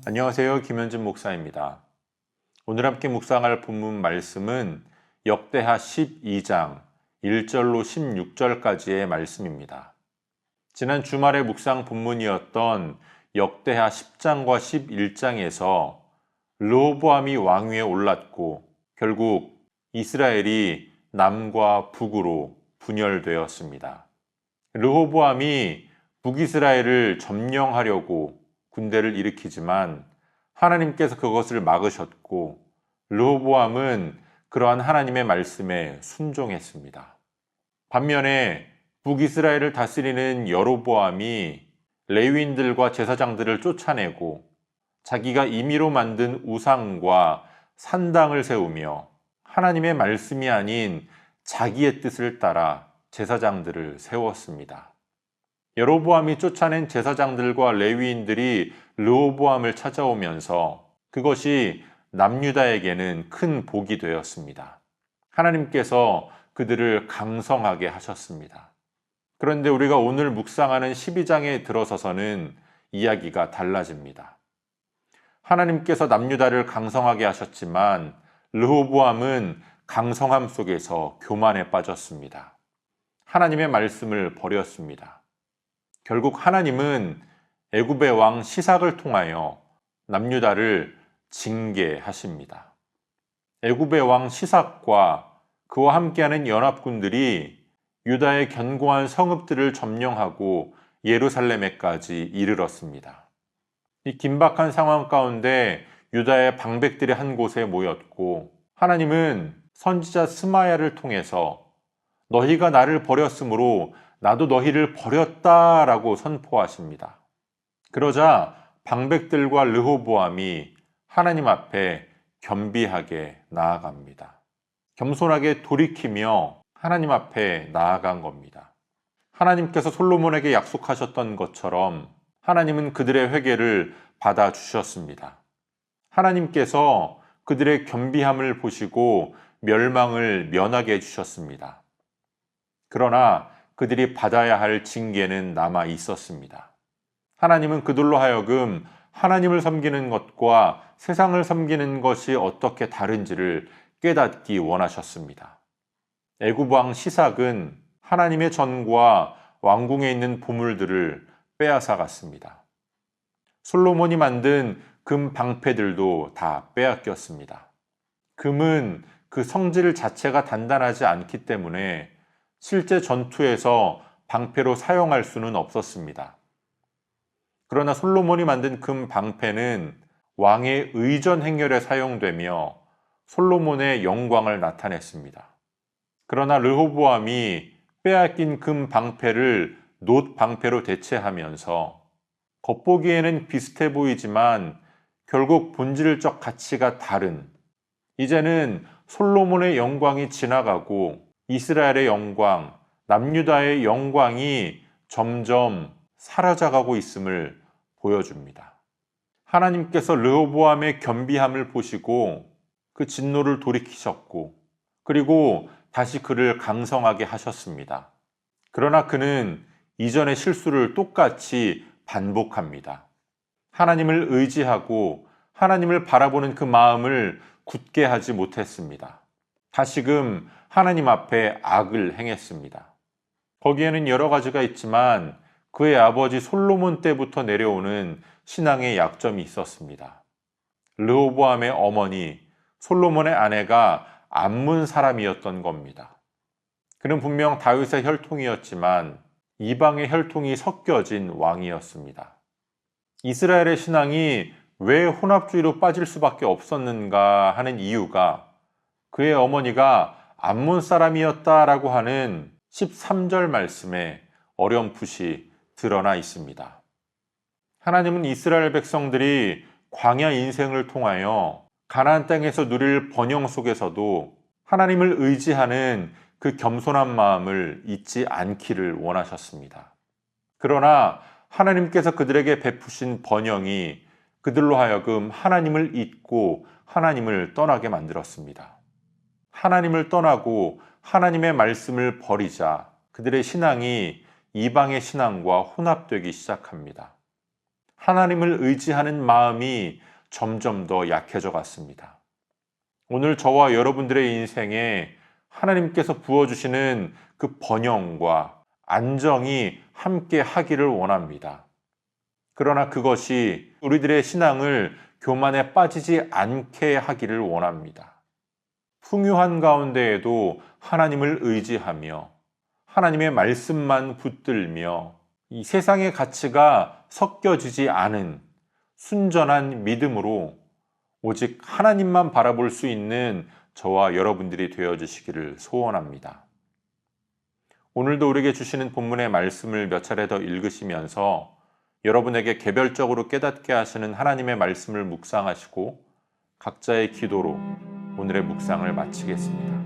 안녕하세요. 김현진 목사입니다. 오늘 함께 묵상할 본문 말씀은 역대하 12장 1절로 16절까지의 말씀입니다. 지난 주말의 묵상 본문이었던 역대하 10장과 11장에서 르호보암이 왕위에 올랐고 결국 이스라엘이 남과 북으로 분열되었습니다. 르호보암이 북이스라엘을 점령하려고 군대를 일으키지만 하나님께서 그것을 막으셨고 르호보암은 그러한 하나님의 말씀에 순종했습니다. 반면에 북이스라엘을 다스리는 여로보암이 레위인들과 제사장들을 쫓아내고 자기가 임의로 만든 우상과 산당을 세우며 하나님의 말씀이 아닌 자기의 뜻을 따라 제사장들을 세웠습니다. 여로보암이 쫓아낸 제사장들과 레위인들이 르호보암을 찾아오면서 그것이 남유다에게는 큰 복이 되었습니다. 하나님께서 그들을 강성하게 하셨습니다. 그런데 우리가 오늘 묵상하는 12장에 들어서서는 이야기가 달라집니다. 하나님께서 남유다를 강성하게 하셨지만 르호보암은 강성함 속에서 교만에 빠졌습니다. 하나님의 말씀을 버렸습니다. 결국 하나님은 애굽의 왕 시삭을 통하여 남유다를 징계하십니다. 애굽의 왕 시삭과 그와 함께하는 연합군들이 유다의 견고한 성읍들을 점령하고 예루살렘에까지 이르렀습니다. 이 긴박한 상황 가운데 유다의 방백들이 한 곳에 모였고 하나님은 선지자 스마야를 통해서 너희가 나를 버렸으므로 나도 너희를 버렸다라고 선포하십니다. 그러자 방백들과 르호보암이 하나님 앞에 겸비하게 나아갑니다. 겸손하게 돌이키며 하나님 앞에 나아간 겁니다. 하나님께서 솔로몬에게 약속하셨던 것처럼 하나님은 그들의 회개를 받아주셨습니다. 하나님께서 그들의 겸비함을 보시고 멸망을 면하게 해주셨습니다. 그러나 그들이 받아야 할 징계는 남아 있었습니다. 하나님은 그들로 하여금 하나님을 섬기는 것과 세상을 섬기는 것이 어떻게 다른지를 깨닫기 원하셨습니다. 애굽 왕 시삭은 하나님의 전과 왕궁에 있는 보물들을 빼앗아 갔습니다. 솔로몬이 만든 금 방패들도 다 빼앗겼습니다. 금은 그 성질 자체가 단단하지 않기 때문에 실제 전투에서 방패로 사용할 수는 없었습니다. 그러나 솔로몬이 만든 금 방패는 왕의 의전 행렬에 사용되며 솔로몬의 영광을 나타냈습니다. 그러나 르호보암이 빼앗긴 금 방패를 놋 방패로 대체하면서 겉보기에는 비슷해 보이지만 결국 본질적 가치가 다른, 이제는 솔로몬의 영광이 지나가고 이스라엘의 영광, 남유다의 영광이 점점 사라져가고 있음을 보여줍니다. 하나님께서 르호보암의 겸비함을 보시고 그 진노를 돌이키셨고 그리고 다시 그를 강성하게 하셨습니다. 그러나 그는 이전의 실수를 똑같이 반복합니다. 하나님을 의지하고 하나님을 바라보는 그 마음을 굳게 하지 못했습니다. 다시금 하나님 앞에 악을 행했습니다. 거기에는 여러 가지가 있지만 그의 아버지 솔로몬 때부터 내려오는 신앙의 약점이 있었습니다. 르호보암의 어머니 솔로몬의 아내가 암문 사람이었던 겁니다. 그는 분명 다윗의 혈통이었지만 이방의 혈통이 섞여진 왕이었습니다. 이스라엘의 신앙이 왜 혼합주의로 빠질 수밖에 없었는가 하는 이유가 그의 어머니가 암몬 사람이었다라고 하는 13절 말씀에 어렴풋이 드러나 있습니다. 하나님은 이스라엘 백성들이 광야 인생을 통하여 가나안 땅에서 누릴 번영 속에서도 하나님을 의지하는 그 겸손한 마음을 잊지 않기를 원하셨습니다. 그러나 하나님께서 그들에게 베푸신 번영이 그들로 하여금 하나님을 잊고 하나님을 떠나게 만들었습니다. 하나님을 떠나고 하나님의 말씀을 버리자 그들의 신앙이 이방의 신앙과 혼합되기 시작합니다. 하나님을 의지하는 마음이 점점 더 약해져 갔습니다. 오늘 저와 여러분들의 인생에 하나님께서 부어주시는 그 번영과 안정이 함께 하기를 원합니다. 그러나 그것이 우리들의 신앙을 교만에 빠지지 않게 하기를 원합니다. 풍요한 가운데에도 하나님을 의지하며 하나님의 말씀만 붙들며 이 세상의 가치가 섞여지지 않은 순전한 믿음으로 오직 하나님만 바라볼 수 있는 저와 여러분들이 되어주시기를 소원합니다. 오늘도 우리에게 주시는 본문의 말씀을 몇 차례 더 읽으시면서 여러분에게 개별적으로 깨닫게 하시는 하나님의 말씀을 묵상하시고 각자의 기도로 오늘의 묵상을 마치겠습니다.